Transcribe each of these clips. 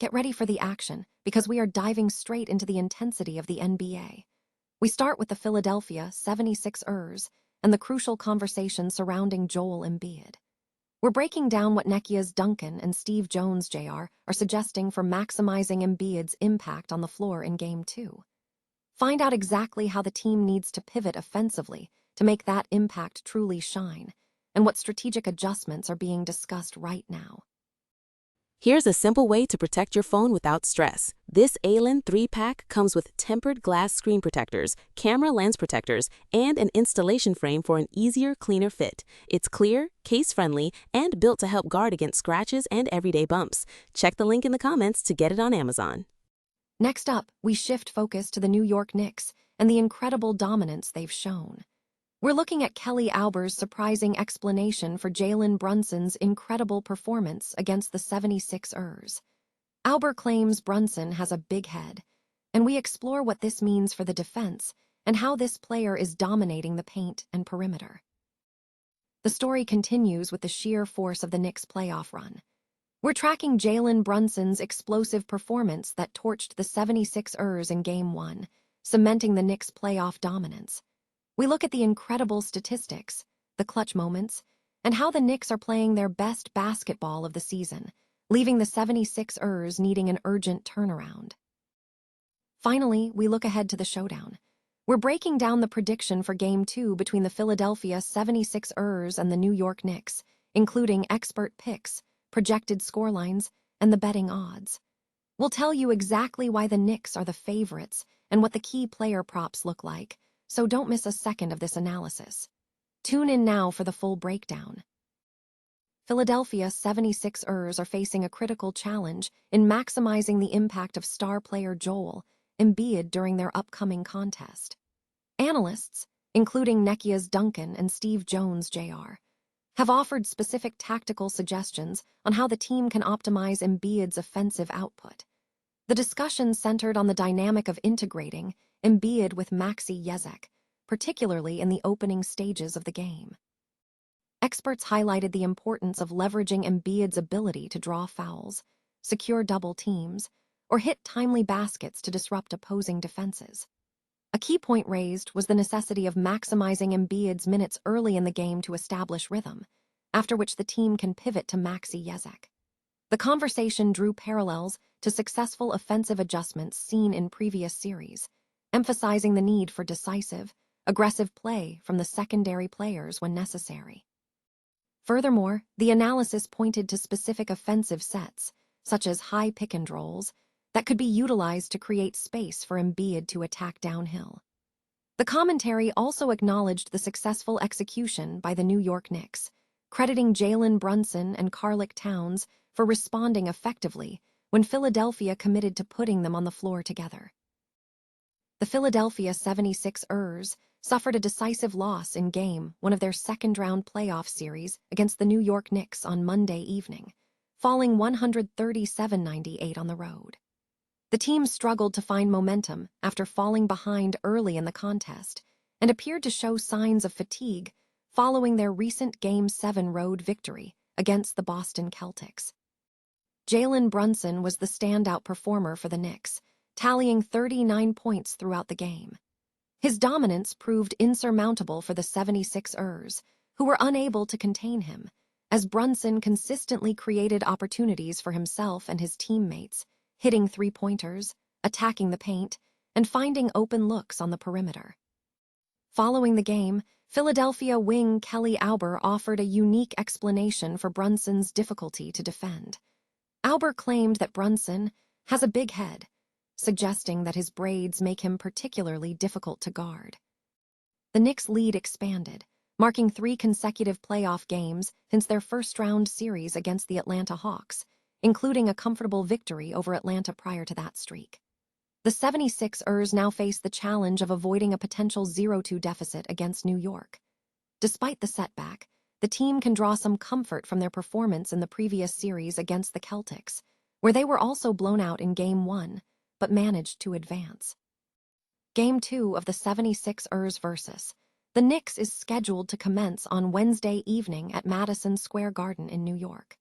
Get ready for the action, because we are diving straight into the intensity of the NBA. We start with the Philadelphia 76ers and the crucial conversation surrounding Joel Embiid. We're breaking down what Nekia's Duncan and Steve Jones Jr. are suggesting for maximizing Embiid's impact on the floor in Game 2. Find out exactly how the team needs to pivot offensively to make that impact truly shine, and what strategic adjustments are being discussed right now. Here's a simple way to protect your phone without stress. This Allen 3-pack comes with tempered glass screen protectors, camera lens protectors, and an installation frame for an easier, cleaner fit. It's clear, case-friendly, and built to help guard against scratches and everyday bumps. Check the link in the comments to get it on Amazon. Next up, we shift focus to the New York Knicks and the incredible dominance they've shown. We're looking at Kelly Oubre's surprising explanation for Jalen Brunson's incredible performance against the 76ers. Oubre claims Brunson has a big head, and we explore what this means for the defense and how this player is dominating the paint and perimeter. The story continues with the sheer force of the Knicks' playoff run. We're tracking Jalen Brunson's explosive performance that torched the 76ers in Game 1, cementing the Knicks' playoff dominance. We look at the incredible statistics, the clutch moments, and how the Knicks are playing their best basketball of the season, leaving the 76ers needing an urgent turnaround. Finally, we look ahead to the showdown. We're breaking down the prediction for Game 2 between the Philadelphia 76ers and the New York Knicks, including expert picks, projected scorelines, and the betting odds. We'll tell you exactly why the Knicks are the favorites and what the key player props look like, so don't miss a second of this analysis. Tune in now for the full breakdown. Philadelphia 76ers are facing a critical challenge in maximizing the impact of star player Joel Embiid during their upcoming contest. Analysts, including Nekia's Duncan and Steve Jones Jr., have offered specific tactical suggestions on how the team can optimize Embiid's offensive output. The discussion centered on the dynamic of integrating Embiid with Maxey Jezek, particularly in the opening stages of the game. Experts highlighted the importance of leveraging Embiid's ability to draw fouls, secure double teams, or hit timely baskets to disrupt opposing defenses. A key point raised was the necessity of maximizing Embiid's minutes early in the game to establish rhythm, after which the team can pivot to Maxey Jezek. The conversation drew parallels to successful offensive adjustments seen in previous series, emphasizing the need for decisive, aggressive play from the secondary players when necessary. Furthermore, the analysis pointed to specific offensive sets, such as high pick-and-rolls, that could be utilized to create space for Embiid to attack downhill. The commentary also acknowledged the successful execution by the New York Knicks, crediting Jalen Brunson and Karl Towns for responding effectively when Philadelphia committed to putting them on the floor together. The Philadelphia 76ers suffered a decisive loss in Game 1 of their second-round playoff series against the New York Knicks on Monday evening, falling 137-98 on the road. The team struggled to find momentum after falling behind early in the contest and appeared to show signs of fatigue following their recent Game 7 road victory against the Boston Celtics. Jalen Brunson was the standout performer for the Knicks, tallying 39 points throughout the game. His dominance proved insurmountable for the 76ers, who were unable to contain him, as Brunson consistently created opportunities for himself and his teammates, hitting three-pointers, attacking the paint, and finding open looks on the perimeter. Following the game, Philadelphia wing Kelly Oubre offered a unique explanation for Brunson's difficulty to defend. Oubre claimed that Brunson has a big head, suggesting that his braids make him particularly difficult to guard. The Knicks' lead expanded, marking 3 consecutive playoff games since their first-round series against the Atlanta Hawks, including a comfortable victory over Atlanta prior to that streak. The 76ers now face the challenge of avoiding a potential 0-2 deficit against New York. Despite the setback, the team can draw some comfort from their performance in the previous series against the Celtics, where they were also blown out in Game 1, but managed to advance. Game 2 of the 76ers versus the Knicks is scheduled to commence on Wednesday evening at Madison Square Garden in New York.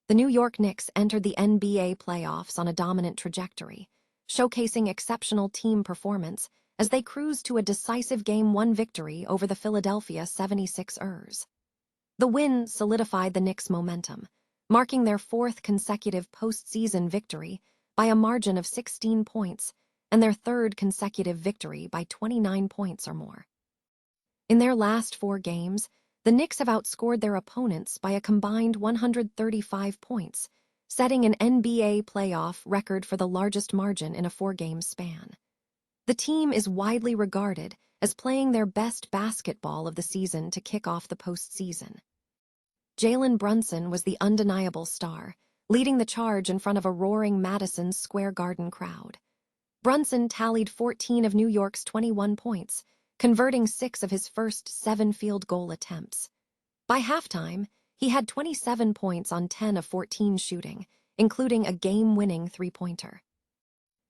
The New York Knicks entered the NBA playoffs on a dominant trajectory, showcasing exceptional team performance as they cruised to a decisive Game 1 victory over the Philadelphia 76ers. The win solidified the Knicks' momentum, marking their fourth consecutive postseason victory by a margin of 16 points and their third consecutive victory by 29 points or more. In their last 4 games, the Knicks have outscored their opponents by a combined 135 points, setting an NBA playoff record for the largest margin in a 4-game span. The team is widely regarded as playing their best basketball of the season to kick off the postseason. Jalen Brunson was the undeniable star, leading the charge in front of a roaring Madison Square Garden crowd. Brunson tallied 14 of New York's 21 points, converting 6 of his first 7 field goal attempts. By halftime, he had 27 points on 10 of 14 shooting, including a game-winning three-pointer.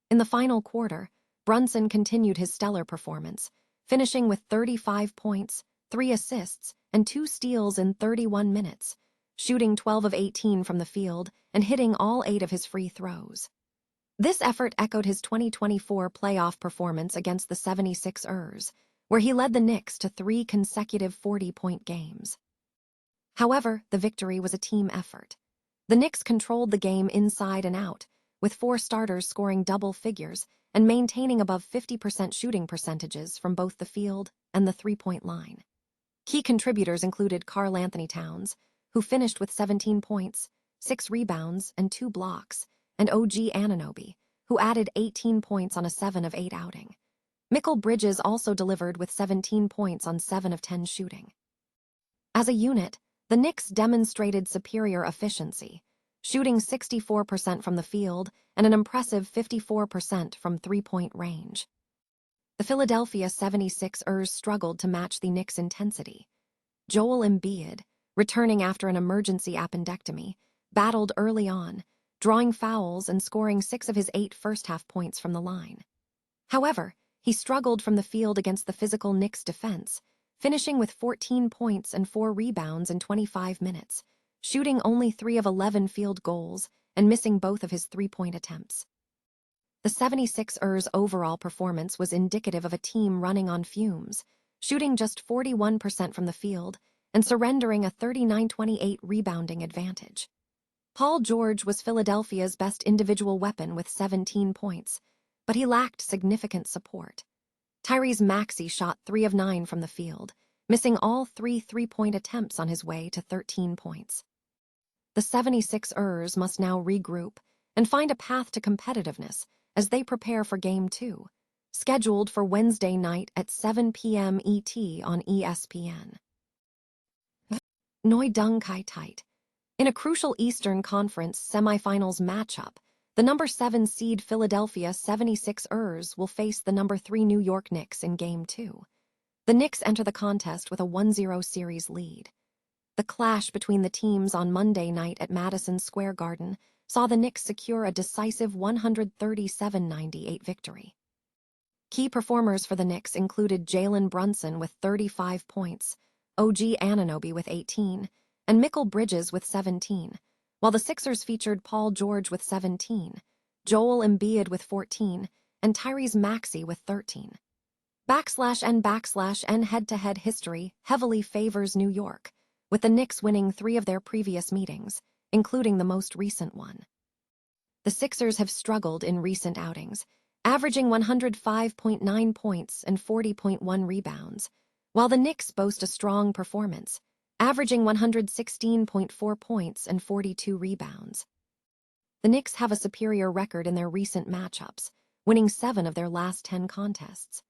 In the final quarter, Brunson continued his stellar performance, finishing with 35 points, 3 assists, and 2 steals in 31 minutes, shooting 12 of 18 from the field and hitting all 8 of his free throws. This effort echoed his 2024 playoff performance against the 76ers, where he led the Knicks to 3 consecutive 40-point games. However, the victory was a team effort. The Knicks controlled the game inside and out, with 4 starters scoring double figures and maintaining above 50% shooting percentages from both the field and the three-point line. Key contributors included Karl-Anthony Towns, who finished with 17 points, 6 rebounds, and 2 blocks, and OG Anunoby, who added 18 points on a 7 of 8 outing. Mikal Bridges also delivered with 17 points on 7 of 10 shooting. As a unit, the Knicks demonstrated superior efficiency, shooting 64% from the field and an impressive 54% from three-point range. The Philadelphia 76ers struggled to match the Knicks' intensity. Joel Embiid, returning after an emergency appendectomy, battled early on, drawing fouls and scoring 6 of his 8 first-half points from the line. However, he struggled from the field against the physical Knicks' defense, finishing with 14 points and 4 rebounds in 25 minutes, shooting only 3 of 11 field goals and missing both of his three-point attempts. The 76ers' overall performance was indicative of a team running on fumes, shooting just 41% from the field and surrendering a 39-28 rebounding advantage. Paul George was Philadelphia's best individual weapon with 17 points, but he lacked significant support. Tyrese Maxey shot 3 of 9 from the field, missing all 3 three-point attempts on his way to 13 points. The 76ers must now regroup and find a path to competitiveness as they prepare for Game 2, scheduled for Wednesday night at 7 p.m. ET on ESPN. Noi Dung Kai Tight. In a crucial Eastern Conference semifinals matchup, the number 7 seed Philadelphia 76ers will face the number 3 New York Knicks in Game 2. The Knicks enter the contest with a 1-0 series lead. The clash between the teams on Monday night at Madison Square Garden saw the Knicks secure a decisive 137-98 victory. Key performers for the Knicks included Jalen Brunson with 35 points, OG Anunoby with 18, and Mikal Bridges with 17, while the Sixers featured Paul George with 17, Joel Embiid with 14, and Tyrese Maxey with 13. /N head-to-head history heavily favors New York, with the Knicks winning 3 of their previous meetings, including the most recent one. The Sixers have struggled in recent outings, averaging 105.9 points and 40.1 rebounds, while the Knicks boast a strong performance, averaging 116.4 points and 42 rebounds. The Knicks have a superior record in their recent matchups, winning 7 of their last 10 contests.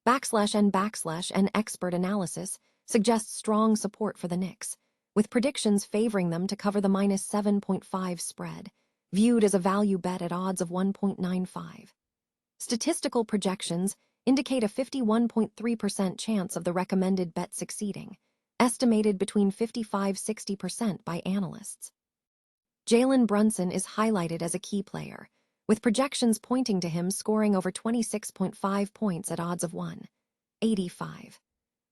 /N expert analysis suggests strong support for the Knicks, with predictions favoring them to cover the -7.5 spread, viewed as a value bet at odds of 1.95. Statistical projections indicate a 51.3% chance of the recommended bet succeeding, estimated between 55–60% by analysts. Jalen Brunson is highlighted as a key player, with projections pointing to him scoring over 26.5 points at odds of 1.85.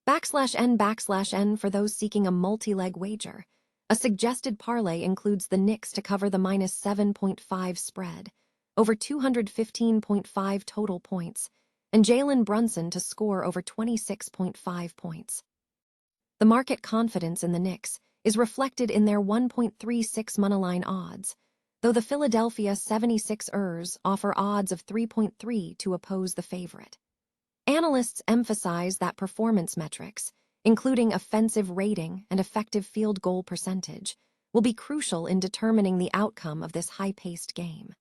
/N for those seeking a multi-leg wager. A suggested parlay includes the Knicks to cover the -7.5 spread, over 215.5 total points, and Jalen Brunson to score over 26.5 points. The market confidence in the Knicks is reflected in their 1.36 moneyline odds, though the Philadelphia 76ers offer odds of 3.3 to oppose the favorite. Analysts emphasize that performance metrics, including offensive rating and effective field goal percentage, will be crucial in determining the outcome of this high-paced game.